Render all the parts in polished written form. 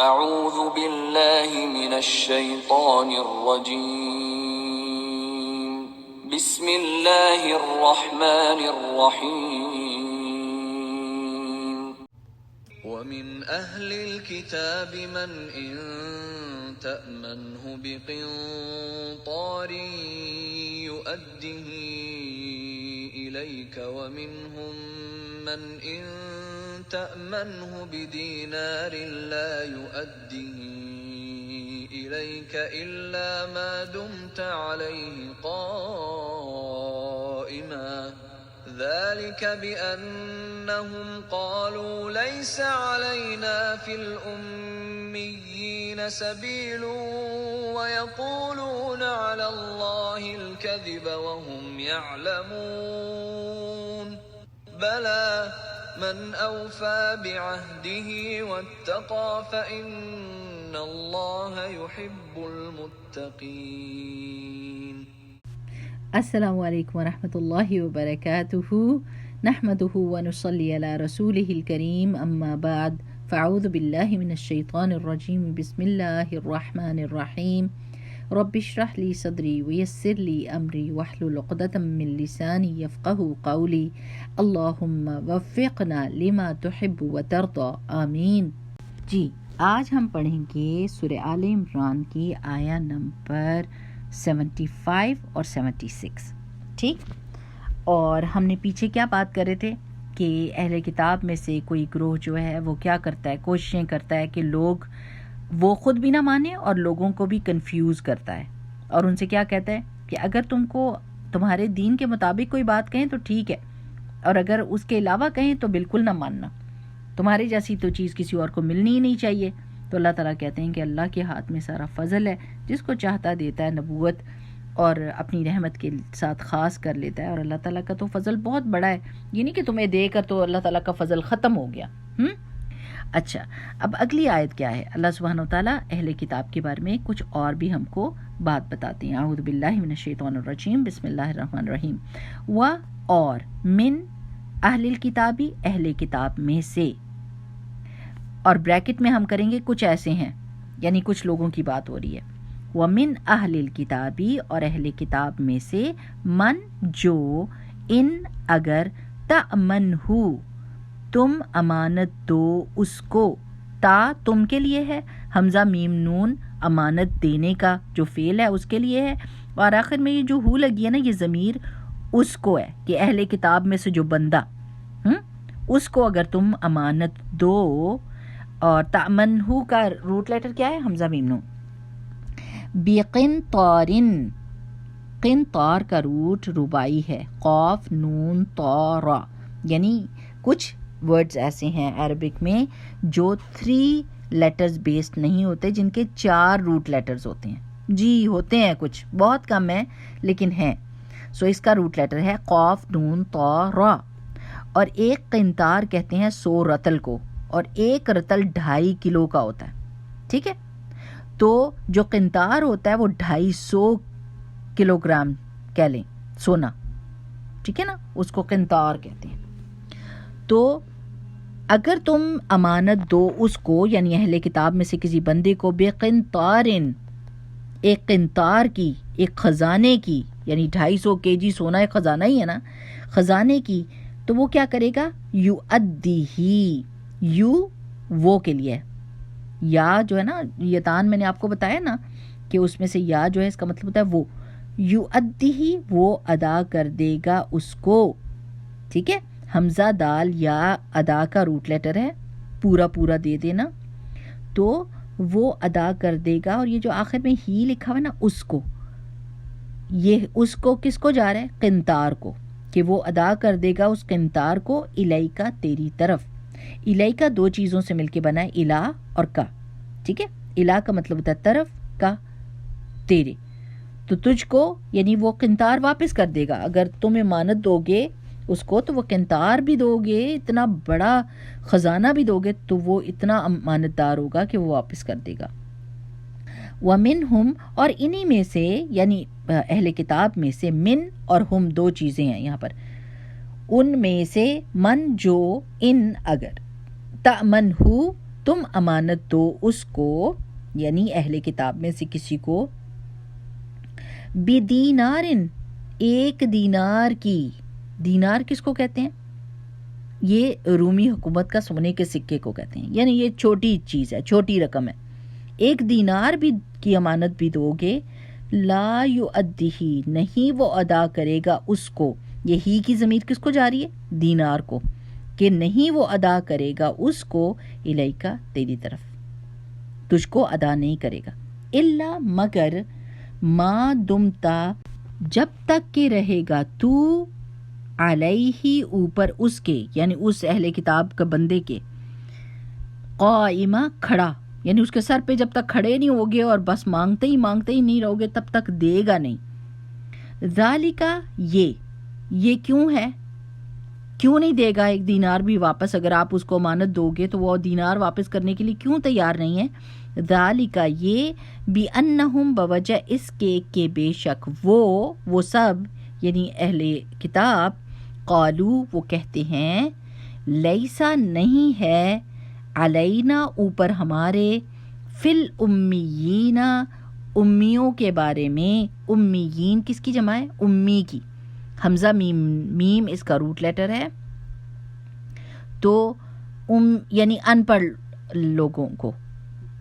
اعوذ باللہ من الشیطان الرجیم بسم اللہ الرحمن الرحیم ومن اہل الكتاب من ان تأمنه بقنطار يؤده إليك ومنهم من إن تأمنه بدينار لا يؤده إليك إلا ما دمت عليه قائما ذلك بأنهم قالوا ليس علينا في الأميين سبيل ويقولون على الله الكذب وهم يعلمون بلى من أوفى بعهده واتقى فإن الله يحب المتقين. السلام علیکم ورحمۃ اللہ وبرکاتہ. نحمده ونصلی علی رسولہ الکریم، اما بعد فاعوذ باللہ من الشیطان الرجیم بسم اللہ الرحمن الرحیم. رب اشرح لی صدری ویسر لی امری واحلل عقدۃ من لسانی یفقہوا قولی. اللہم وفقنا لما تحب وترضی، آمین. جی آج ہم پڑھیں گے سورہ آل عمران کی آیہ نمبر 75 اور 76. ٹھیک، اور ہم نے پیچھے کیا بات کر رہے تھے کہ اہل کتاب میں سے کوئی گروہ جو ہے وہ کیا کرتا ہے، کوششیں کرتا ہے کہ لوگ وہ خود بھی نہ مانے اور لوگوں کو بھی کنفیوز کرتا ہے، اور ان سے کیا کہتا ہے کہ اگر تم کو تمہارے دین کے مطابق کوئی بات کہیں تو ٹھیک ہے، اور اگر اس کے علاوہ کہیں تو بالکل نہ ماننا، تمہارے جیسی تو چیز کسی اور کو ملنی ہی نہیں چاہیے. تو اللہ تعالیٰ کہتے ہیں کہ اللہ کے ہاتھ میں سارا فضل ہے، جس کو چاہتا دیتا ہے نبوت اور اپنی رحمت کے ساتھ خاص کر لیتا ہے، اور اللہ تعالیٰ کا تو فضل بہت بڑا ہے، یہ نہیں کہ تمہیں دے کر تو اللہ تعالیٰ کا فضل ختم ہو گیا. اچھا، اب اگلی آیت کیا ہے؟ اللہ سبحانہ وتعالیٰ اہل کتاب کے بارے میں کچھ اور بھی ہم کو بات بتاتے ہیں. اعوذ باللہ من الشیطان الرجیم بسم اللہ الرحمن الرحیم. اور من اہل الکتابی، اہل کتاب میں سے، اور بریکٹ میں ہم کریں گے کچھ ایسے ہیں، یعنی کچھ لوگوں کی بات ہو رہی ہے. وَمِنْ أَهْلِ الْكِتَابِ، اور اہل کتاب میں سے، من جو، ان اگر، تَأْمَنْهُ تم امانت دو اس کو، تا تم کے لیے ہے، حمزہ میم نون امانت دینے کا جو فعل ہے اس کے لیے ہے، اور آخر میں یہ جو ہو لگی ہے نا، یہ ضمیر اس کو ہے کہ اہل کتاب میں سے جو بندہ، اس کو اگر تم امانت دو. اور تأمنہ کا روٹ لیٹر کیا ہے؟ حمزہ میم نون. بقنطار، قنطار کا روٹ ربائی ہے، قاف نون طا را، یعنی کچھ ورڈز ایسے ہیں عربک میں جو 3 لیٹرز بیسڈ نہیں ہوتے، جن کے 4 روٹ لیٹرز ہوتے ہیں. جی ہوتے ہیں، کچھ بہت کم ہیں لیکن ہیں. سو اس کا روٹ لیٹر ہے قاف نون طا را. اور ایک قنطار کہتے ہیں 100 رتل کو، اور ایک رتل 2.5 کلو کا ہوتا ہے. ٹھیک ہے، تو جو قنطار ہوتا ہے وہ 250 کلو گرام کہہ لیں سونا. ٹھیک ہے نا، اس کو قنطار کہتے ہیں. تو اگر تم امانت دو اس کو، یعنی اہل کتاب میں سے کسی بندے کو، بے قنطارن، ایک قنطار کی، ایک خزانے کی، یعنی 250 kg سونا ایک خزانہ ہی ہے نا، خزانے کی، تو وہ کیا کرے گا؟ یؤدیہی، یو وہ کے لیے، یا جو ہے نا یتان میں نے آپ کو بتایا نا کہ اس میں سے یا جو ہے اس کا مطلب ہوتا ہے وہ، یؤدیہی وہ ادا کر دے گا اس کو. ٹھیک ہے، حمزہ دال یا ادا کا روٹ لیٹر ہے، پورا پورا دے دینا، تو وہ ادا کر دے گا. اور یہ جو آخر میں ہی لکھا ہوا ہے نا، اس کو، یہ اس کو کس کو جا رہا ہے؟ قنطار کو، کہ وہ ادا کر دے گا اس قنطار کو، الیکا تیری طرف. الیکا 2 چیزوں سے مل کے بنا ہے، الہ اور کا. ٹھیک ہے، الہ کا مطلب ہوتا ہے طرف، کا تیرے. تو تجھ کو، یعنی وہ قنطار واپس کر دے گا. اگر تم امانت دو گے اس کو تو وہ قنطار بھی دو گے، اتنا بڑا خزانہ بھی دو گے تو وہ اتنا امانت دار ہوگا کہ وہ واپس کر دے گا. وَمِنْهُمْ، اور انہی میں سے، یعنی اہل کتاب میں سے، من اور ہم 2 چیزیں ہیں یہاں پر، ان میں سے، من جو، ان اگر، تأمنہ تم امانت دو اس کو یعنی اہل کتاب میں سے کسی کو بدینارن ایک دینار کی. دینار کس کو کہتے ہیں؟ یہ رومی حکومت کا سونے کے سکے کو کہتے ہیں، یعنی یہ چھوٹی چیز ہے، چھوٹی رقم ہے. ایک دینار بھی کی امانت بھی دو گے، لا یؤدیہ نہیں وہ ادا کرے گا اس کو. یہی کی ضمیر کس کو جاری ہے؟ دینار کو، کہ نہیں وہ ادا کرے گا اس کو الیکا تیری طرف، تجھ کو ادا نہیں کرے گا. الا مگر ما دمتا جب تک کہ رہے گا تو علیہ اوپر اس کے یعنی اس اہل کتاب کا بندے کے قائمہ کھڑا، یعنی اس کے سر پہ جب تک کھڑے نہیں ہوگے اور بس مانگتے ہی نہیں رہو گے تب تک دے گا نہیں. ذالکا یہ کیوں ہے؟ کیوں نہیں دے گا ایک دینار بھی واپس؟ اگر آپ اس کو امانت دو گے تو وہ دینار واپس کرنے کے لیے کیوں تیار نہیں ہے؟ ذالکا یہ بِأَنَّهُمْ بوجہ اس کے کہ بے شک وہ سب یعنی اہل کتاب قالو وہ کہتے ہیں لیسا نہیں ہے علینا اوپر ہمارے فی الامیین امیوں کے بارے میں. امیین کس کی جمع ہے؟ امی کی. حمزہ میم اس کا روٹ لیٹر ہے. تو یعنی ان پڑھ لوگوں کو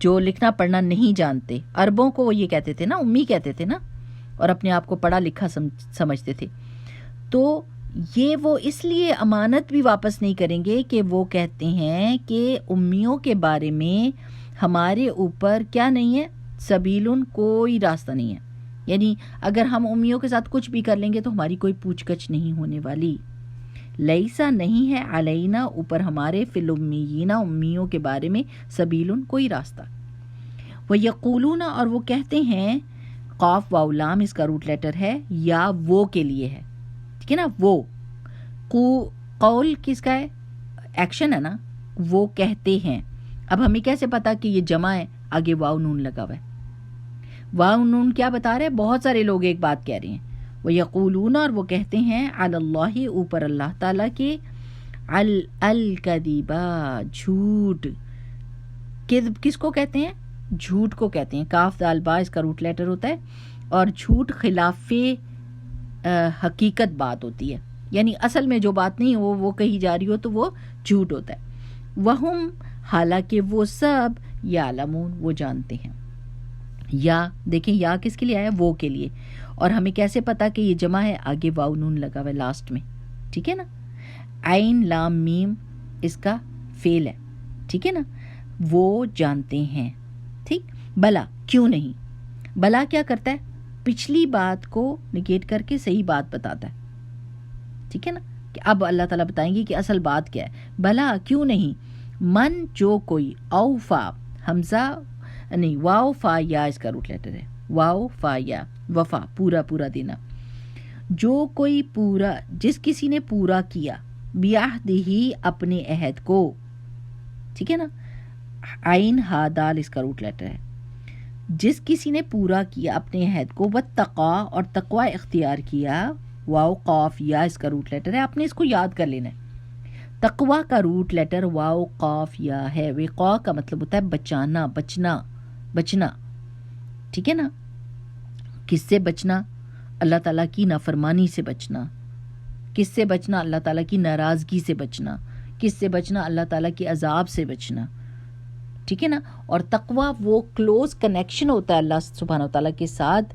جو لکھنا پڑھنا نہیں جانتے. عربوں کو وہ یہ کہتے تھے نا، امی کہتے تھے نا، اور اپنے آپ کو پڑھا لکھا سمجھتے تھے. تو یہ وہ اس لیے امانت بھی واپس نہیں کریں گے کہ وہ کہتے ہیں کہ امیوں کے بارے میں ہمارے اوپر کیا نہیں ہے؟ سبیلن کوئی راستہ نہیں ہے. یعنی اگر ہم امیوں کے ساتھ کچھ بھی کر لیں گے تو ہماری کوئی پوچھ گچھ نہیں ہونے والی. لیسا نہیں ہے علینا اوپر ہمارے فی الامیین امیوں کے بارے میں سبیلن کوئی راستہ. وَيَقُولُونَ اور وہ کہتے ہیں، قاف واو لام اس کا روٹ لیٹر ہے، یا وہ کے لیے ہے، ٹھیک ہے نا. وہ قول کس کا ہے؟ ایکشن ہے نا. وہ کہتے ہیں. اب ہمیں کیسے پتا کہ یہ جمع ہے؟ آگے واو نون لگا ہوا ہے. واو نون کیا بتا رہے ہیں؟ بہت سارے لوگ ایک بات کہہ رہے ہیں. وَيَقُولُونَ اور وہ کہتے ہیں علی اللہ اوپر اللہ تعالیٰ کے الکذبا جھوٹ. کذب کس کو کہتے ہیں؟ جھوٹ کو کہتے ہیں. کاف دال با اس کا روٹ لیٹر ہوتا ہے، اور جھوٹ خلاف حقیقت بات ہوتی ہے، یعنی اصل میں جو بات نہیں ہو وہ کہی جا رہی ہو تو وہ جھوٹ ہوتا ہے. وہم حالانکہ وہ سب یعلمون وہ جانتے ہیں. یا دیکھیں یا کس کے لیے آیا؟ وہ کے لیے. اور ہمیں کیسے پتا کہ یہ جمع ہے؟ آگے واو نون لگا ہوا ہے لاسٹ میں، ٹھیک ہے نا. عین لام میم اس کا فعل ہے، ٹھیک ہے نا. وہ جانتے ہیں. ٹھیک. بلا کیوں نہیں؟ بلا کیا کرتا ہے؟ پچھلی بات کو نگیٹ کر کے صحیح بات بتاتا ہے، ٹھیک ہے نا. کہ اب اللہ تعالیٰ بتائیں گے کہ اصل بات کیا ہے. بلا کیوں نہیں؟ من جو کوئی اوفا حمزہ نہیں واو فا یا اس کا روٹ لیٹر ہے. واو فا یا وفا پورا دینا. جو کوئی پورا جس کسی نے پورا کیا بیاہدہی اپنے عہد کو، ٹھیک ہے نا. عین ہا دال اس کا روٹ لیٹر ہے. جس کسی نے پورا کیا اپنے عہد کو، واتقا اور تقوی اختیار کیا، واو قاف یا اس کا روٹ لیٹر ہے. آپ نے اس کو یاد کر لینا ہے. تقوی کا روٹ لیٹر واو قاف یا ہے. وقا کا مطلب ہوتا ہے بچانا، بچنا، ٹھیک ہے نا. کس سے بچنا؟ اللہ تعالیٰ کی نافرمانی سے بچنا. کس سے بچنا؟ اللہ تعالیٰ کی ناراضگی سے بچنا. کس سے بچنا؟ اللہ تعالیٰ کے عذاب سے بچنا، ٹھیک ہے نا. اور تقوی وہ کلوز کنیکشن ہوتا ہے اللہ سبحانہ و تعالیٰ کے ساتھ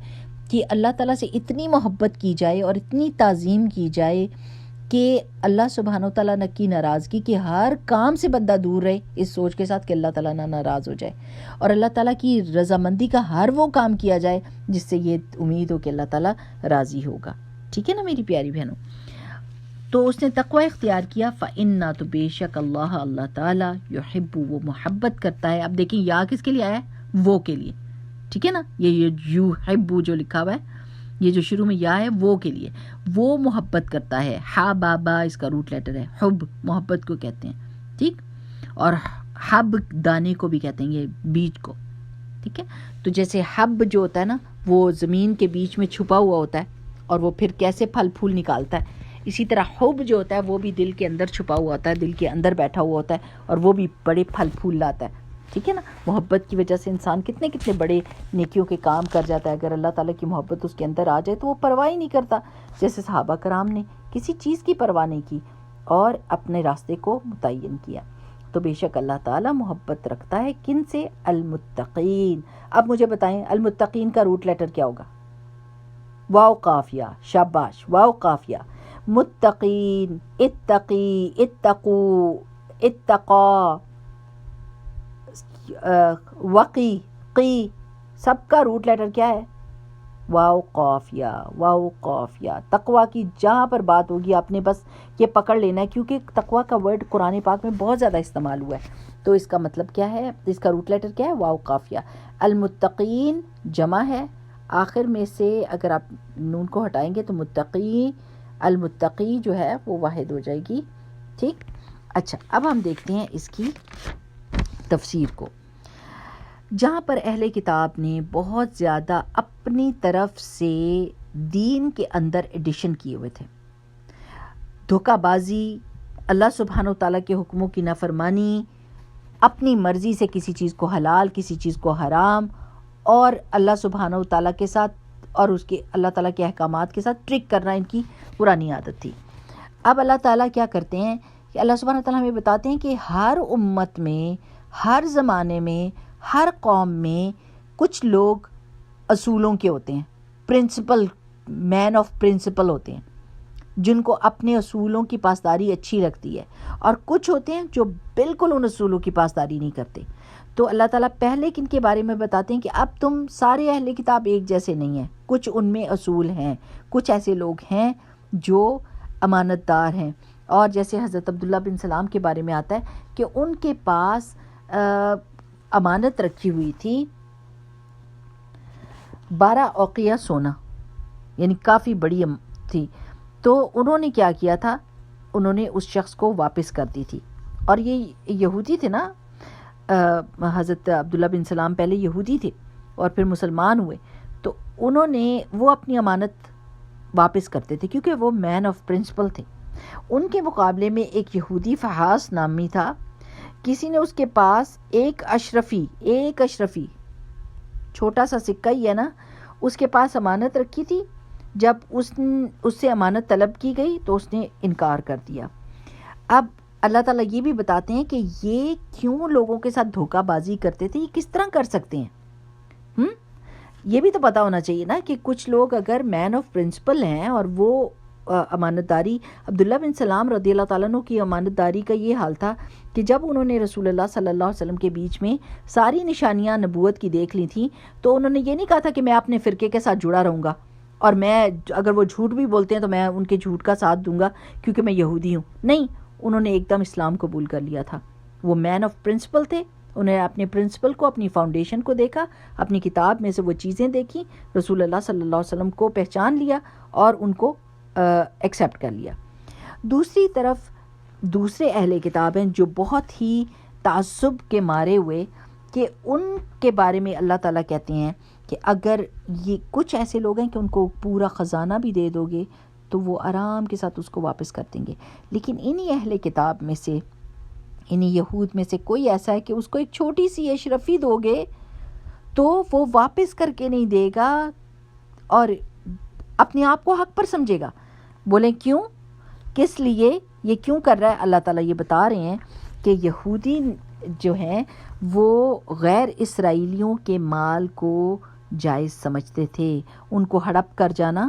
کہ اللہ تعالیٰ سے اتنی محبت کی جائے اور اتنی تعظیم کی جائے کہ اللہ سبحانہ و تعالیٰ کی ناراضگی کے ہر کام سے بندہ دور رہے، اس سوچ کے ساتھ کہ اللہ تعالیٰ نہ ناراض ہو جائے، اور اللہ تعالیٰ کی رضامندی کا ہر وہ کام کیا جائے جس سے یہ امید ہو کہ اللہ تعالیٰ راضی ہوگا. ٹھیک ہے نا میری پیاری بہنوں. تو اس نے تقوی اختیار کیا. فَإِنَّا تو بے شک اللہ تعالیٰ یحب وہ محبت کرتا ہے. اب دیکھیں یا کس کے لیے آیا ہے؟ وہ کے لیے، ٹھیک ہے نا. یہ یحب جو لکھا ہوا ہے، یہ جو شروع میں یا ہے وہ کے لیے. وہ محبت کرتا ہے. ہا بابا اس کا روٹ لیٹر ہے. حب محبت کو کہتے ہیں، ٹھیک. اور حب دانے کو بھی کہتے ہیں، یہ بیج کو، ٹھیک ہے. تو جیسے حب جو ہوتا ہے نا وہ زمین کے بیچ میں چھپا ہوا ہوتا ہے اور وہ پھر کیسے پھل پھول نکالتا ہے، اسی طرح حب جو ہوتا ہے وہ بھی دل کے اندر چھپا ہوا ہوتا ہے، دل کے اندر بیٹھا ہوا ہوتا ہے، اور وہ بھی بڑے پھل پھول لاتا ہے، ٹھیک ہے نا۔ محبت کی وجہ سے انسان کتنے کتنے بڑے نیکیوں کے کام کر جاتا ہے۔ اگر اللہ تعالیٰ کی محبت اس کے اندر آ جائے تو وہ پرواہ ہی نہیں کرتا، جیسے صحابہ کرام نے کسی چیز کی پرواہ نہیں کی اور اپنے راستے کو متعین کیا۔ تو بے شک اللہ تعالیٰ محبت رکھتا ہے کن سے؟ المتقین۔ اب مجھے بتائیں المتقین کا روٹ لیٹر کیا ہوگا؟ واو قافیہ، شاباش، واو قافیہ۔ متقین، اتقی، اتقو، اتقا، وقی، قی، سب کا روٹ لیٹر کیا ہے؟ واو قافیہ، واو قافیہ۔ تقوی کی جہاں پر بات ہوگی آپ نے بس یہ پکڑ لینا ہے، کیونکہ تقوی کا ورڈ قرآن پاک میں بہت زیادہ استعمال ہوا ہے، تو اس کا مطلب کیا ہے؟ اس کا روٹ لیٹر کیا ہے؟ واو قافیہ۔ المتقین جمع ہے، آخر میں سے اگر آپ نون کو ہٹائیں گے تو متقی، المتقی جو ہے وہ واحد ہو جائے گی، ٹھیک۔ اچھا، اب ہم دیکھتے ہیں اس کی تفسیر کو، جہاں پر اہل کتاب نے بہت زیادہ اپنی طرف سے دین کے اندر ایڈیشن کیے ہوئے تھے، دھوکہ بازی، اللہ سبحانہ و تعالیٰ کے حکموں کی نافرمانی، اپنی مرضی سے کسی چیز کو حلال کسی چیز کو حرام، اور اللہ سبحانہ و تعالیٰ کے ساتھ اور اس کے اللہ تعالیٰ کے احکامات کے ساتھ ٹرک کرنا ان کی پرانی عادت تھی۔ اب اللہ تعالیٰ کیا کرتے ہیں کہ اللہ سبحانہ و تعالیٰ ہمیں بتاتے ہیں کہ ہر امت میں، ہر زمانے میں، ہر قوم میں کچھ لوگ اصولوں کے ہوتے ہیں، پرنسپل، مین آف پرنسپل ہوتے ہیں، جن کو اپنے اصولوں کی پاسداری اچھی لگتی ہے، اور کچھ ہوتے ہیں جو بالکل ان اصولوں کی پاسداری نہیں کرتے۔ تو اللہ تعالیٰ پہلے کن کے بارے میں بتاتے ہیں کہ اب تم سارے اہل کتاب ایک جیسے نہیں ہیں، کچھ ان میں اصول ہیں، کچھ ایسے لوگ ہیں جو امانت دار ہیں، اور جیسے حضرت عبداللہ بن سلام کے بارے میں آتا ہے کہ ان کے پاس امانت رکھی ہوئی تھی 12 اوقیہ سونا، یعنی کافی بڑی تھی، تو انہوں نے کیا کیا تھا، انہوں نے اس شخص کو واپس کر دی تھی، اور یہ یہودی تھے نا، حضرت عبداللہ بن سلام پہلے یہودی تھے اور پھر مسلمان ہوئے، تو انہوں نے وہ اپنی امانت واپس کرتے تھے کیونکہ وہ مین آف پرنسپل تھے۔ ان کے مقابلے میں ایک یہودی فحاص نامی تھا، کسی نے اس کے پاس ایک اشرفی چھوٹا سا سکہ ہی ہے نا، اس کے پاس امانت رکھی تھی، جب اس سے امانت طلب کی گئی تو اس نے انکار کر دیا۔ اب اللہ تعالیٰ یہ بھی بتاتے ہیں کہ یہ کیوں لوگوں کے ساتھ دھوکہ بازی کرتے تھے، یہ کس طرح کر سکتے ہیں، یہ بھی تو پتہ ہونا چاہیے نا کہ کچھ لوگ اگر مین آف پرنسپل ہیں اور وہ امانت داری، عبداللہ بن سلام رضی اللہ تعالیٰ عنہ کی امانت داری کا یہ حال تھا کہ جب انہوں نے رسول اللہ صلی اللہ علیہ وسلم کے بیچ میں ساری نشانیاں نبوت کی دیکھ لی تھیں، تو انہوں نے یہ نہیں کہا تھا کہ میں اپنے فرقے کے ساتھ جڑا رہوں گا، اور میں اگر وہ جھوٹ بھی بولتے ہیں تو میں ان کے جھوٹ کا ساتھ دوں گا کیونکہ میں یہودی ہوں، نہیں، انہوں نے ایک دم اسلام قبول کر لیا تھا۔ وہ مین آف پرنسپل تھے، انہوں نے اپنے پرنسپل کو، اپنی فاؤنڈیشن کو دیکھا، اپنی کتاب میں سے وہ چیزیں دیکھیں، رسول اللہ صلی اللہ علیہ وسلم کو پہچان لیا اور ان کو ایکسیپٹ کر لیا۔ دوسری طرف دوسرے اہل کتاب ہیں جو بہت ہی تعصب کے مارے ہوئے، کہ ان کے بارے میں اللہ تعالیٰ کہتے ہیں کہ اگر یہ کچھ ایسے لوگ ہیں کہ ان کو پورا خزانہ بھی دے دو گے تو وہ آرام کے ساتھ اس کو واپس کر دیں گے، لیکن انہی اہل کتاب میں سے، انہی یہود میں سے کوئی ایسا ہے کہ اس کو ایک چھوٹی سی اشرفی دو گے تو وہ واپس کر کے نہیں دے گا اور اپنے آپ کو حق پر سمجھے گا۔ بولیں کیوں، کس لیے، یہ کیوں کر رہا ہے؟ اللہ تعالیٰ یہ بتا رہے ہیں کہ یہودی جو ہیں وہ غیر اسرائیلیوں کے مال کو جائز سمجھتے تھے، ان کو ہڑپ کر جانا،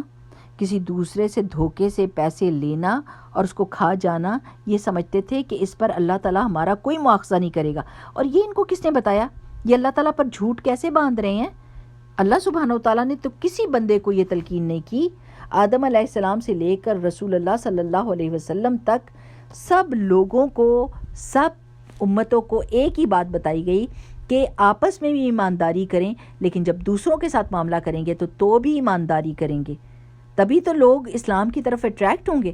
کسی دوسرے سے دھوکے سے پیسے لینا اور اس کو کھا جانا، یہ سمجھتے تھے کہ اس پر اللہ تعالیٰ ہمارا کوئی مواخذہ نہیں کرے گا۔ اور یہ ان کو کس نے بتایا؟ یہ اللہ تعالیٰ پر جھوٹ کیسے باندھ رہے ہیں؟ اللہ سبحانہ و تعالیٰ نے تو کسی بندے کو یہ تلقین نہیں کی، آدم علیہ السلام سے لے کر رسول اللہ صلی اللہ علیہ وسلم تک سب لوگوں کو، سب امتوں کو ایک ہی بات بتائی گئی کہ آپس میں بھی ایمانداری کریں، لیکن جب دوسروں کے ساتھ معاملہ کریں گے تو بھی ایمانداری کریں گے، تبھی تو لوگ اسلام کی طرف اٹریکٹ ہوں گے۔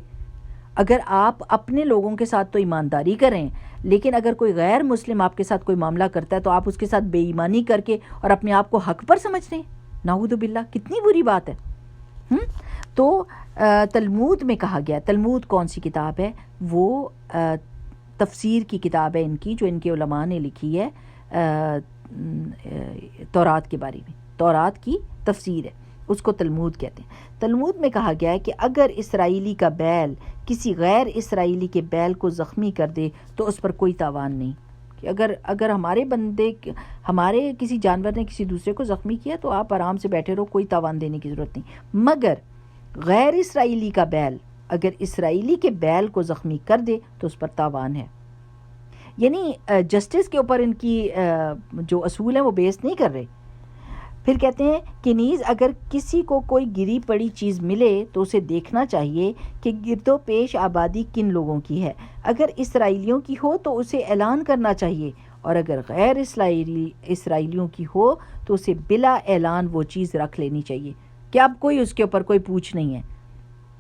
اگر آپ اپنے لوگوں کے ساتھ تو ایمانداری کریں، لیکن اگر کوئی غیر مسلم آپ کے ساتھ کوئی معاملہ کرتا ہے تو آپ اس کے ساتھ بے ایمانی کر کے اور اپنے آپ کو حق پر سمجھ رہے ہیں، نعوذ باللہ، کتنی بری بات ہے۔ تو تلمود میں کہا گیا، تلمود کون سی کتاب ہے؟ وہ تفسیر کی کتاب ہے ان کی، جو ان کے علماء نے لکھی ہے تورات کے بارے میں، تورات کی تفسیر ہے، اس کو تلمود کہتے ہیں۔ تلمود میں کہا گیا ہے کہ اگر اسرائیلی کا بیل کسی غیر اسرائیلی کے بیل کو زخمی کر دے تو اس پر کوئی تاوان نہیں، کہ اگر ہمارے کسی جانور نے کسی دوسرے کو زخمی کیا تو آپ آرام سے بیٹھے رہو، کوئی تاوان دینے کی ضرورت نہیں، مگر غیر اسرائیلی کا بیل اگر اسرائیلی کے بیل کو زخمی کر دے تو اس پر تاوان ہے۔ یعنی جسٹس کے اوپر ان کی جو اصول ہیں وہ بیس نہیں کر رہے۔ پھر کہتے ہیں کہ نیز اگر کسی کو کوئی گری پڑی چیز ملے تو اسے دیکھنا چاہیے کہ گرد و پیش آبادی کن لوگوں کی ہے، اگر اسرائیلیوں کی ہو تو اسے اعلان کرنا چاہیے، اور اگر غیر اسرائیلیوں کی ہو تو اسے بلا اعلان وہ چیز رکھ لینی چاہیے، کہ اب کوئی اس کے اوپر کوئی پوچھ نہیں ہے،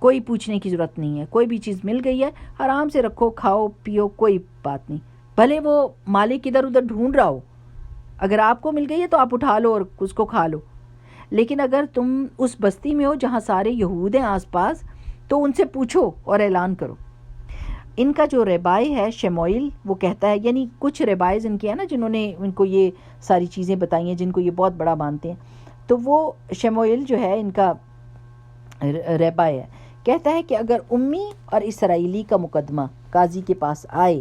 کوئی پوچھنے کی ضرورت نہیں ہے، کوئی بھی چیز مل گئی ہے آرام سے رکھو، کھاؤ پیو، کوئی بات نہیں، بھلے وہ مالک ادھر ادھر ڈھونڈ رہا ہو، اگر آپ کو مل گئی ہے تو آپ اٹھا لو اور اس کو کھا لو۔ لیکن اگر تم اس بستی میں ہو جہاں سارے یہود ہیں آس پاس تو ان سے پوچھو اور اعلان کرو۔ ان کا جو ربائی ہے شموئیل، وہ کہتا ہے، یعنی کچھ ربائز ان کے ہیں نا جنہوں نے ان کو یہ ساری چیزیں بتائی ہیں، جن کو یہ بہت بڑا مانتے ہیں، تو وہ شموئیل جو ہے ان کا ربائی ہے، کہتا ہے کہ اگر امی اور اسرائیلی کا مقدمہ قاضی کے پاس آئے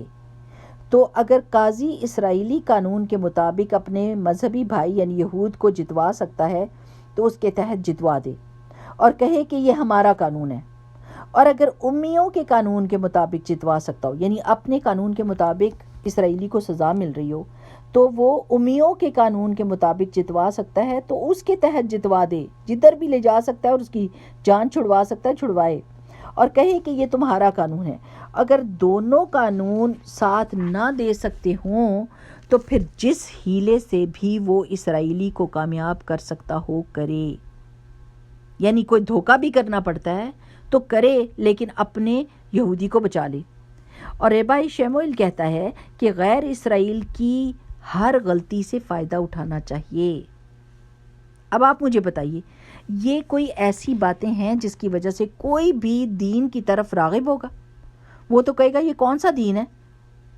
تو اگر قاضی اسرائیلی قانون کے مطابق اپنے مذہبی بھائی یعنی یہود کو جتوا سکتا ہے تو اس کے تحت جتوا دے اور کہے کہ یہ ہمارا قانون ہے، اور اگر امیوں کے قانون کے مطابق جتوا سکتا ہو، یعنی اپنے قانون کے مطابق اسرائیلی کو سزا مل رہی ہو تو وہ امیوں کے قانون کے مطابق جتوا سکتا ہے تو اس کے تحت جتوا دے، جدھر بھی لے جا سکتا ہے اور اس کی جان چھڑوا سکتا ہے چھڑوائے، اور کہے کہ یہ تمہارا قانون ہے۔ اگر دونوں قانون ساتھ نہ دے سکتے ہوں تو پھر جس ہیلے سے بھی وہ اسرائیلی کو کامیاب کر سکتا ہو کرے، یعنی کوئی دھوکہ بھی کرنا پڑتا ہے تو کرے لیکن اپنے یہودی کو بچا لے۔ اور ربائی شموئیل کہتا ہے کہ غیر اسرائیل کی ہر غلطی سے فائدہ اٹھانا چاہیے۔ اب آپ مجھے بتائیے، یہ کوئی ایسی باتیں ہیں جس کی وجہ سے کوئی بھی دین کی طرف راغب ہوگا؟ وہ تو کہے گا یہ کون سا دین ہے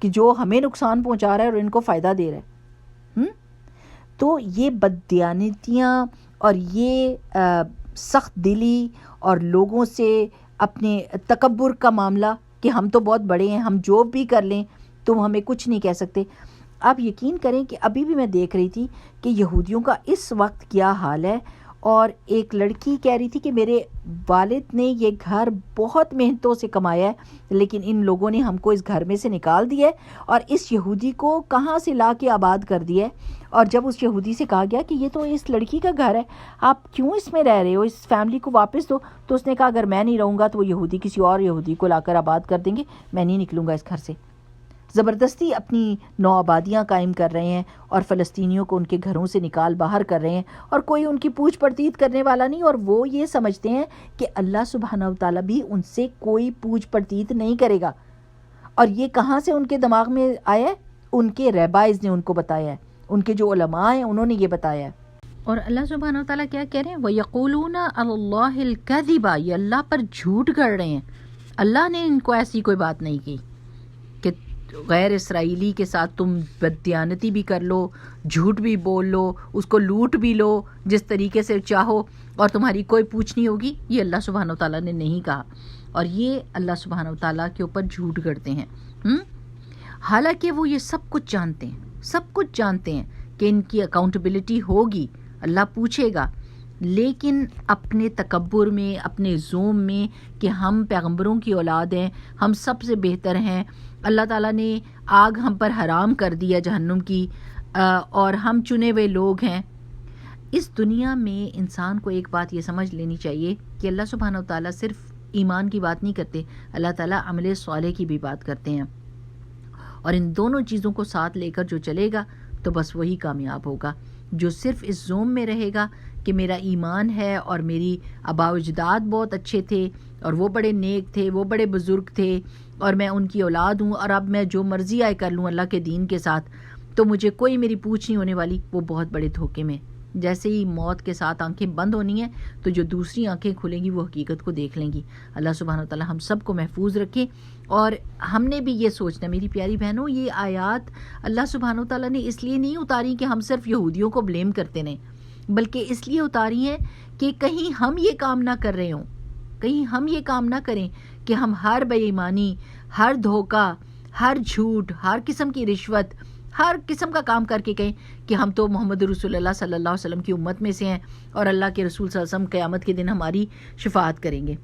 کہ جو ہمیں نقصان پہنچا رہا ہے اور ان کو فائدہ دے رہا ہے؟ تو یہ بددیانتیاں اور یہ سخت دلی اور لوگوں سے اپنے تکبر کا معاملہ کہ ہم تو بہت بڑے ہیں، ہم جو بھی کر لیں تم ہمیں کچھ نہیں کہہ سکتے۔ آپ یقین کریں کہ ابھی بھی میں دیکھ رہی تھی کہ یہودیوں کا اس وقت کیا حال ہے، اور ایک لڑکی کہہ رہی تھی کہ میرے والد نے یہ گھر بہت محنتوں سے کمایا ہے لیکن ان لوگوں نے ہم کو اس گھر میں سے نکال دیا ہے اور اس یہودی کو کہاں سے لا کے آباد کر دیا ہے۔ اور جب اس یہودی سے کہا گیا کہ یہ تو اس لڑکی کا گھر ہے، آپ کیوں اس میں رہ رہے ہو، اس فیملی کو واپس دو، تو اس نے کہا اگر میں نہیں رہوں گا تو وہ یہودی کسی اور یہودی کو لا کر آباد کر دیں گے، میں نہیں نکلوں گا اس گھر سے۔ زبردستی اپنی نو آبادیاں قائم کر رہے ہیں اور فلسطینیوں کو ان کے گھروں سے نکال باہر کر رہے ہیں، اور کوئی ان کی پوچھ پڑتیت کرنے والا نہیں، اور وہ یہ سمجھتے ہیں کہ اللہ سبحانہ وتعالیٰ بھی ان سے کوئی پوچھ پڑتیت نہیں کرے گا۔ اور یہ کہاں سے ان کے دماغ میں آیا ہے؟ ان کے رہبائز نے ان کو بتایا ہے، ان کے جو علماء ہیں انہوں نے یہ بتایا ہے۔ اور اللہ سبحانہ وتعالیٰ کیا کہہ رہے ہیں؟ وَيَقُولُونَ عَلَى اللَّهِ الْكَذِبَ، یہ اللہ پر جھوٹ گڑھ رہے ہیں۔ اللہ نے ان کو ایسی کوئی بات نہیں کی کہ غیر اسرائیلی کے ساتھ تم بددیانتی بھی کر لو، جھوٹ بھی بول لو، اس کو لوٹ بھی لو جس طریقے سے چاہو اور تمہاری کوئی پوچھ نہیں ہوگی، یہ اللہ سبحانہ وتعالیٰ نے نہیں کہا، اور یہ اللہ سبحانہ وتعالیٰ کے اوپر جھوٹ گڑھتے ہیں۔ حالانکہ وہ یہ سب کچھ جانتے ہیں، سب کچھ جانتے ہیں کہ ان کی اکاؤنٹیبلٹی ہوگی، اللہ پوچھے گا، لیکن اپنے تکبر میں، اپنے زوم میں کہ ہم پیغمبروں کی اولاد ہیں، ہم سب سے بہتر ہیں، اللہ تعالیٰ نے آگ ہم پر حرام کر دیا جہنم کی، اور ہم چنے ہوئے لوگ ہیں۔ اس دنیا میں انسان کو ایک بات یہ سمجھ لینی چاہیے کہ اللہ سبحانہ وتعالیٰ صرف ایمان کی بات نہیں کرتے، اللہ تعالیٰ عمل صالح کی بھی بات کرتے ہیں، اور ان دونوں چیزوں کو ساتھ لے کر جو چلے گا تو بس وہی کامیاب ہوگا۔ جو صرف اس زوم میں رہے گا کہ میرا ایمان ہے اور میری آباء و اجداد بہت اچھے تھے اور وہ بڑے نیک تھے، وہ بڑے بزرگ تھے اور میں ان کی اولاد ہوں اور اب میں جو مرضی آئے کر لوں اللہ کے دین کے ساتھ تو مجھے کوئی میری پوچھ نہیں ہونے والی، وہ بہت بڑے دھوکے میں جیسے ہی موت کے ساتھ آنکھیں بند ہونی ہیں تو جو دوسری آنکھیں کھلیں گی وہ حقیقت کو دیکھ لیں گی۔ اللہ سبحانہ وتعالی ہم سب کو محفوظ رکھے۔ اور ہم نے بھی یہ سوچنا، میری پیاری بہنوں، یہ آیات اللہ سبحانہ وتعالی نے اس لیے نہیں اتاری کہ ہم صرف یہودیوں کو بلیم کرتے رہیں، بلکہ اس لیے اتاری ہیں کہ کہیں ہم یہ کام نہ کر رہے ہوں، کہیں ہم یہ کام نہ کریں کہ ہم ہر بے ایمانی، ہر دھوکہ، ہر جھوٹ، ہر قسم کی رشوت، ہر قسم کا کام کر کے کہیں کہ ہم تو محمد رسول اللہ صلی اللہ علیہ وسلم کی امت میں سے ہیں اور اللہ کے رسول صلی اللہ علیہ وسلم قیامت کے دن ہماری شفاعت کریں گے۔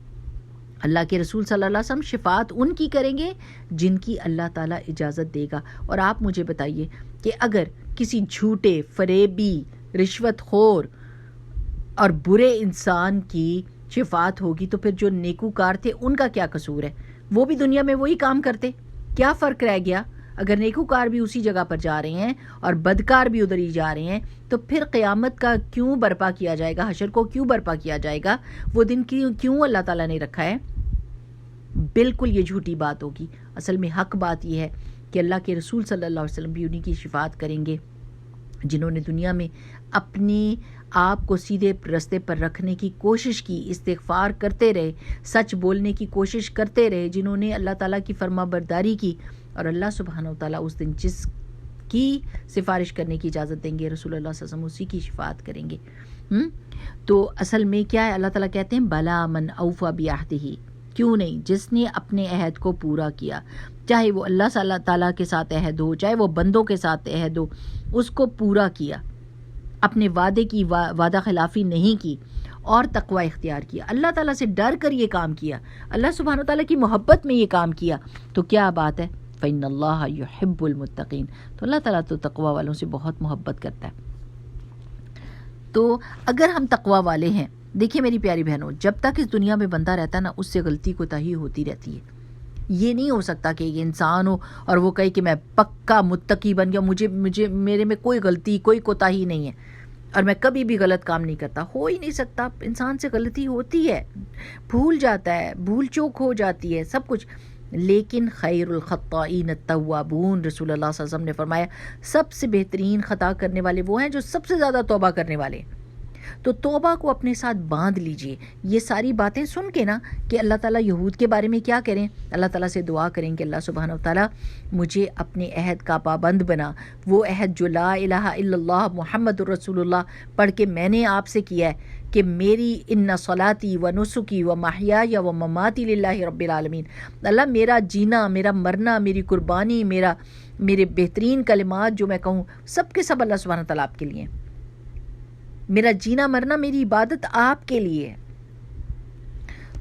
اللہ کے رسول صلی اللہ علیہ وسلم شفاعت ان کی کریں گے جن کی اللہ تعالیٰ اجازت دے گا۔ اور آپ مجھے بتائیے کہ اگر کسی جھوٹے، فریبی، رشوت خور اور برے انسان کی شفاعت ہوگی تو پھر جو نیکوکار تھے ان کا کیا قصور ہے؟ وہ بھی دنیا میں وہی کام کرتے، کیا فرق رہ گیا؟ اگر نیکوکار بھی اسی جگہ پر جا رہے ہیں اور بدکار بھی ادھر ہی جا رہے ہیں تو پھر قیامت کا کیوں برپا کیا جائے گا؟ حشر کو کیوں برپا کیا جائے گا؟ وہ دن کیوں اللہ تعالیٰ نے رکھا ہے؟ بالکل یہ جھوٹی بات ہوگی۔ اصل میں حق بات یہ ہے کہ اللہ کے رسول صلی اللہ علیہ وسلم بھی انہی کی شفاعت کریں گے جنہوں نے دنیا میں اپنے آپ کو سیدھے رستے پر رکھنے کی کوشش کی، استغفار کرتے رہے، سچ بولنے کی کوشش کرتے رہے، جنہوں نے اللہ تعالیٰ کی فرما برداری کی، اور اللہ سبحانہ وتعالیٰ اس دن جس کی سفارش کرنے کی اجازت دیں گے رسول اللہ صلی اللہ علیہ وسلم اسی کی شفاعت کریں گے۔ تو اصل میں کیا ہے؟ اللہ تعالیٰ کہتے ہیں بلا من اوفی بعہدہ، کیوں نہیں، جس نے اپنے عہد کو پورا کیا، چاہے وہ اللہ تعالیٰ کے ساتھ عہد ہو، چاہے وہ بندوں کے ساتھ عہد ہو، اس کو پورا کیا، اپنے وعدے کی وعدہ خلافی نہیں کی اور تقوی اختیار کیا، اللہ تعالیٰ سے ڈر کر یہ کام کیا، اللہ سبحانہ وتعالیٰ کی محبت میں یہ کام کیا، تو کیا بات ہے؟ فإن اللہ یحب المتقین، تو اللہ تعالیٰ تو تقوی والوں سے بہت محبت کرتا ہے۔ تو اگر ہم تقوی والے ہیں، دیکھیں میری پیاری بہنوں، جب تک اس دنیا میں بندہ رہتا ہے نا، اس سے غلطی کوتاہی ہوتی رہتی ہے۔ یہ نہیں ہو سکتا کہ یہ انسان ہو اور وہ کہے کہ میں پکا متقی بن گیا، مجھے میرے میں کوئی غلطی، کوئی کوتاہی نہیں ہے اور میں کبھی بھی غلط کام نہیں کرتا۔ ہو ہی نہیں سکتا، انسان سے غلطی ہوتی ہے، بھول جاتا ہے، بھول چوک ہو جاتی ہے، سب کچھ، لیکن خیر الخطائین التوابون، رسول اللہ صلی اللہ علیہ وسلم نے فرمایا سب سے بہترین خطا کرنے والے وہ ہیں جو سب سے زیادہ توبہ کرنے والے ہیں۔ تو توبہ کو اپنے ساتھ باندھ لیجئے۔ یہ ساری باتیں سن کے نا کہ اللہ تعالیٰ یہود کے بارے میں کیا کریں، اللہ تعالیٰ سے دعا کریں کہ اللہ سبحانہ وتعالیٰ مجھے اپنے عہد کا پابند بنا، وہ عہد جو لا الہ الا اللہ محمد رسول اللہ پڑھ کے میں نے آپ سے کیا ہے کہ میری ان صلاتی و نسکی و محیای و مماتی للہ رب العالمین، اللہ میرا جینا، میرا مرنا، میری قربانی، میرے بہترین کلمات جو میں کہوں سب کے سب اللہ سبحانہ وتعالیٰ آپ کے لیے ہیں، میرا جینا مرنا، میری عبادت آپ کے لیے ہے۔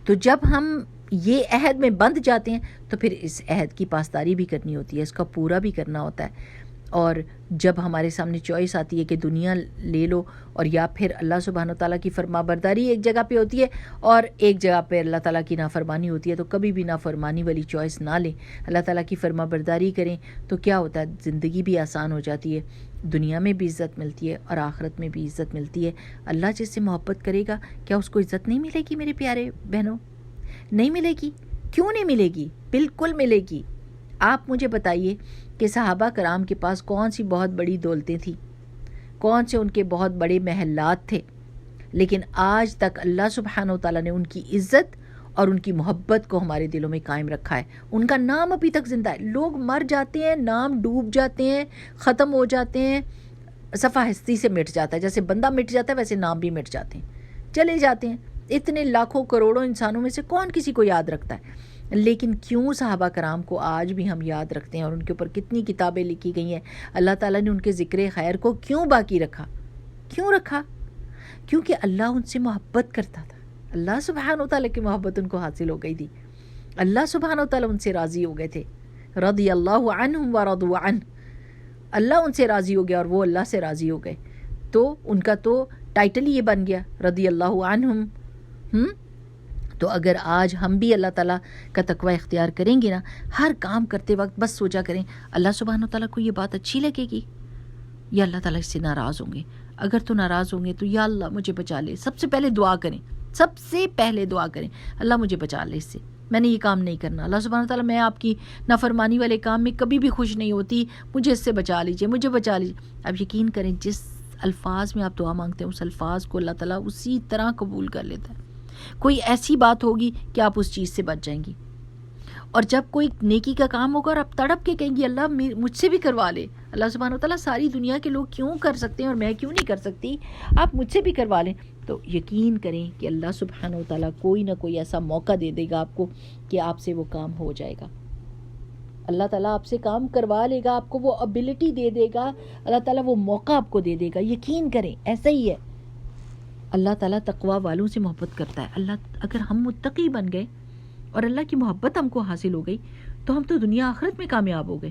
تو جب ہم یہ عہد میں بندھ جاتے ہیں تو پھر اس عہد کی پاسداری بھی کرنی ہوتی ہے، اس کا پورا بھی کرنا ہوتا ہے۔ اور جب ہمارے سامنے چوائس آتی ہے کہ دنیا لے لو اور یا پھر اللہ سبحانہ وتعالیٰ کی فرما برداری ایک جگہ پہ ہوتی ہے اور ایک جگہ پہ اللہ تعالیٰ کی نافرمانی ہوتی ہے، تو کبھی بھی نافرمانی والی چوائس نہ لیں، اللہ تعالیٰ کی فرما برداری کریں، تو کیا ہوتا ہے؟ زندگی بھی آسان ہو جاتی ہے، دنیا میں بھی عزت ملتی ہے اور آخرت میں بھی عزت ملتی ہے۔ اللہ جس سے محبت کرے گا کیا اس کو عزت نہیں ملے گی میرے پیارے بہنوں؟ نہیں ملے گی۔ کیوں نہیں ملے گی؟ بالکل ملے گی۔ آپ مجھے بتائیے کہ صحابہ کرام کے پاس کون سی بہت بڑی دولتیں تھیں، کون سے ان کے بہت بڑے محلات تھے، لیکن آج تک اللہ سبحانہ وتعالیٰ نے ان کی عزت اور ان کی محبت کو ہمارے دلوں میں قائم رکھا ہے۔ ان کا نام ابھی تک زندہ ہے۔ لوگ مر جاتے ہیں، نام ڈوب جاتے ہیں، ختم ہو جاتے ہیں، صفحہ ہستی سے مٹ جاتا ہے، جیسے بندہ مٹ جاتا ہے ویسے نام بھی مٹ جاتے ہیں، چلے جاتے ہیں۔ اتنے لاکھوں کروڑوں انسانوں میں سے کون کسی کو یاد رکھتا ہے؟ لیکن کیوں صحابہ کرام کو آج بھی ہم یاد رکھتے ہیں اور ان کے اوپر کتنی کتابیں لکھی گئی ہیں، اللہ تعالیٰ نے ان کے ذکر خیر کو کیوں باقی رکھا؟ کیوں رکھا؟ کیونکہ اللہ ان سے محبت کرتا تھا، اللہ سبحانہ وتعالیٰ کی محبت ان کو حاصل ہو گئی تھی، اللہ سبحانہ وتعالیٰ ان سے راضی ہو گئے تھے، رضی اللہ عنہم ورضوا عنہ، اللہ ان سے راضی ہو گیا اور وہ اللہ سے راضی ہو گئے، تو ان کا تو ٹائٹل ہی یہ بن گیا رضی اللہ عنہم۔ تو اگر آج ہم بھی اللہ تعالیٰ کا تقوی اختیار کریں گے نا، ہر کام کرتے وقت بس سوچا کریں اللہ سبحانہ وتعالیٰ کو یہ بات اچھی لگے گی یا اللہ تعالیٰ اس سے ناراض ہوں گے؟ اگر تو ناراض ہوں گے تو یا اللہ مجھے بچا لے، سب سے پہلے دعا کریں، سب سے پہلے دعا کریں اللہ مجھے بچا لے اس سے، میں نے یہ کام نہیں کرنا، اللہ سبحانہ وتعالیٰ میں آپ کی نافرمانی والے کام میں کبھی بھی خوش نہیں ہوتی، مجھے اس سے بچا لیجئے، مجھے بچا لیجئے۔ اب یقین کریں جس الفاظ میں آپ دعا مانگتے ہیں اس الفاظ کو اللہ تعالیٰ اسی طرح قبول کر لیتا ہے. کوئی ایسی بات ہوگی کہ آپ اس چیز سے بچ جائیں گی. اور جب کوئی نیکی کا کام ہوگا اور آپ تڑپ کے کہیں گی اللہ مجھ سے بھی کروا لے, اللہ سبحانہ و تعالیٰ ساری دنیا کے لوگ کیوں کر سکتے ہیں اور میں کیوں نہیں کر سکتی, آپ مجھ سے بھی کروا لیں, تو یقین کریں کہ اللہ سبحانہ و تعالیٰ کوئی نہ کوئی ایسا موقع دے دے گا آپ کو کہ آپ سے وہ کام ہو جائے گا. اللہ تعالیٰ آپ سے کام کروا لے گا, آپ کو وہ ابیلٹی دے دے گا, اللہ تعالیٰ وہ موقع آپ کو دے دے گا. یقین کریں ایسا ہی ہے. اللہ تعالیٰ تقوی والوں سے محبت کرتا ہے. اگر ہم متقی بن گئے اور اللہ کی محبت ہم کو حاصل ہو گئی تو ہم تو دنیا آخرت میں کامیاب ہو گئے.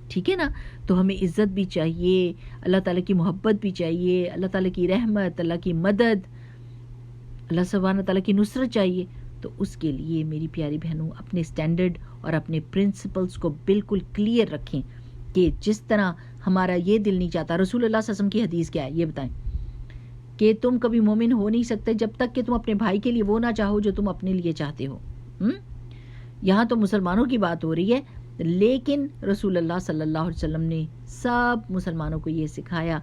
ٹھیک ہے نا. تو ہمیں عزت بھی چاہیے, اللہ تعالیٰ کی محبت بھی چاہیے, اللہ تعالیٰ کی رحمت, اللہ کی مدد, اللہ سبحانہ تعالیٰ کی نصرت چاہیے. تو اس کے لیے میری پیاری بہنوں اپنے سٹینڈرڈ اور اپنے پرنسپلز کو بالکل کلیئر رکھیں کہ جس طرح ہمارا یہ دل نہیں چاہتا. رسول اللہ صلی اللہ علیہ وسلم کی حدیث کیا ہے یہ بتائیں, کہ تم کبھی مومن ہو نہیں سکتے جب تک کہ تم اپنے بھائی کے لیے وہ نہ چاہو جو تم اپنے لیے چاہتے ہو. یہاں تو مسلمانوں کی بات ہو رہی ہے, لیکن رسول اللہ صلی اللہ علیہ وسلم نے سب مسلمانوں کو یہ سکھایا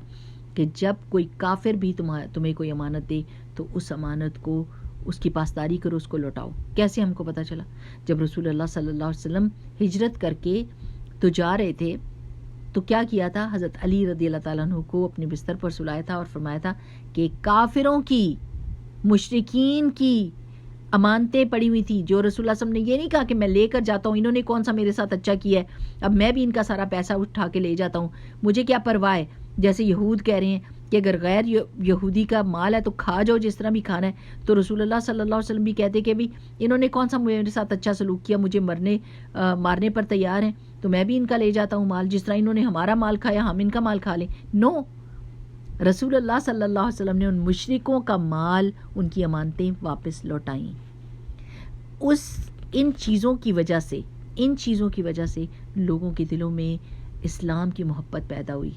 کہ جب کوئی کافر بھی تمہیں کوئی امانت دے تو اس امانت کو, اس کی پاسداری کرو, اس کو لوٹاؤ. کیسے ہم کو پتہ چلا؟ جب رسول اللہ صلی اللہ علیہ وسلم ہجرت کر کے تو جا رہے تھے تو کیا کیا تھا, حضرت علی رضی اللہ تعالیٰ عنہ کو اپنے بستر پر سلایا تھا اور فرمایا تھا کہ کافروں کی, مشرکین کی امانتیں پڑی ہوئی تھی جو رسول اللہ صلی اللہ علیہ وسلم نے یہ نہیں کہا کہ میں لے کر جاتا ہوں, انہوں نے کون سا میرے ساتھ اچھا کیا ہے, اب میں بھی ان کا سارا پیسہ اٹھا کے لے جاتا ہوں, مجھے کیا پرواہ ہے. جیسے یہود کہہ رہے ہیں کہ اگر غیر یہودی کا مال ہے تو کھا جاؤ جس طرح بھی کھانا ہے, تو رسول اللہ صلی اللہ علیہ وسلم بھی کہتے کہ بھی انہوں نے کون سا میرے ساتھ اچھا سلوک کیا, مجھے مارنے پر تیار ہیں, تو میں بھی ان کا لے جاتا ہوں مال, جس طرح انہوں نے ہمارا مال کھایا ہم ان کا مال کھا لیں. نو, رسول اللہ صلی اللہ علیہ وسلم نے ان مشرکوں کا مال, ان کی امانتیں واپس لوٹائیں. ان چیزوں کی وجہ سے لوگوں کے دلوں میں اسلام کی محبت پیدا ہوئی,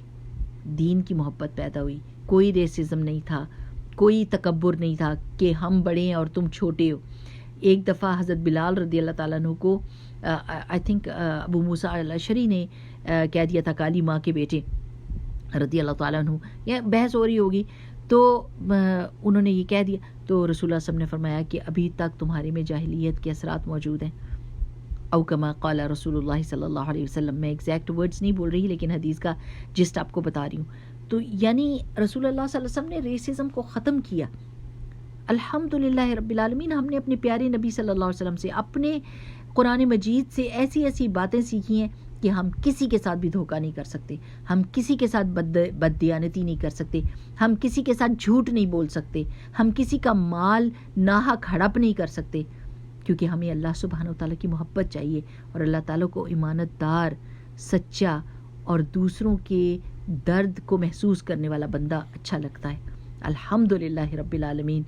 دین کی محبت پیدا ہوئی. کوئی ریسزم نہیں تھا, کوئی تکبر نہیں تھا کہ ہم بڑے ہیں اور تم چھوٹے ہو. ایک دفعہ حضرت بلال رضی اللہ تعالیٰ عنہ کو آئی تھنک ابو موسیٰ الاشعری نے کہہ دیا تھا, کالی ماں کے بیٹے رضی اللہ تعالیٰ عنہ, یہ بحث ہو رہی ہوگی, تو انہوں نے یہ کہہ دیا, تو رسول اللہ صلی اللہ علیہ وسلم نے فرمایا کہ ابھی تک تمہارے میں جاہلیت کے اثرات موجود ہیں. او کما قال رسول اللہ صلی اللہ علیہ وسلم, میں ایگزیکٹ ورڈز نہیں بول رہی لیکن حدیث کا جسٹ آپ کو بتا رہی ہوں. تو یعنی رسول اللہ صلی اللہ علیہ وسلم نے ریسزم کو ختم کیا. الحمدللہ رب العالمین, ہم نے اپنے پیارے نبی صلی اللہ علیہ وسلم سے, اپنے قرآن مجید سے ایسی باتیں سیکھی ہیں کہ ہم کسی کے ساتھ بھی دھوکہ نہیں کر سکتے, ہم کسی کے ساتھ بددیانتی نہیں کر سکتے, ہم کسی کے ساتھ جھوٹ نہیں بول سکتے, ہم کسی کا مال ناحق ہڑپ نہیں کر سکتے, کیونکہ ہمیں اللہ سبحانہ و تعالیٰ کی محبت چاہیے اور اللہ تعالیٰ کو امانت دار, سچا اور دوسروں کے درد کو محسوس کرنے والا بندہ اچھا لگتا ہے. الحمدللہ رب العالمین.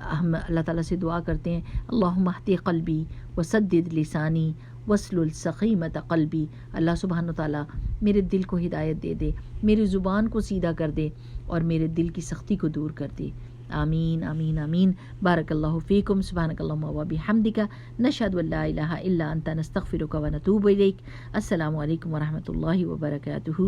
ہم اللہ تعالیٰ سے دعا کرتے ہیں, اللہم اہد قلبی وسدد لسانی واسلل سقیمۃ قلبی. اللہ سبحانہ تعالیٰ میرے دل کو ہدایت دے دے, میری زبان کو سیدھا کر دے اور میرے دل کی سختی کو دور کر دے. آمین آمین آمین. بارک اللہ فیکم. سبحانک اللہم و بحمدک, نشہد ان لا الہ الا انت, نستغفرک و نتوب الیک. السلام علیکم ورحمۃ اللہ وبرکاتہ.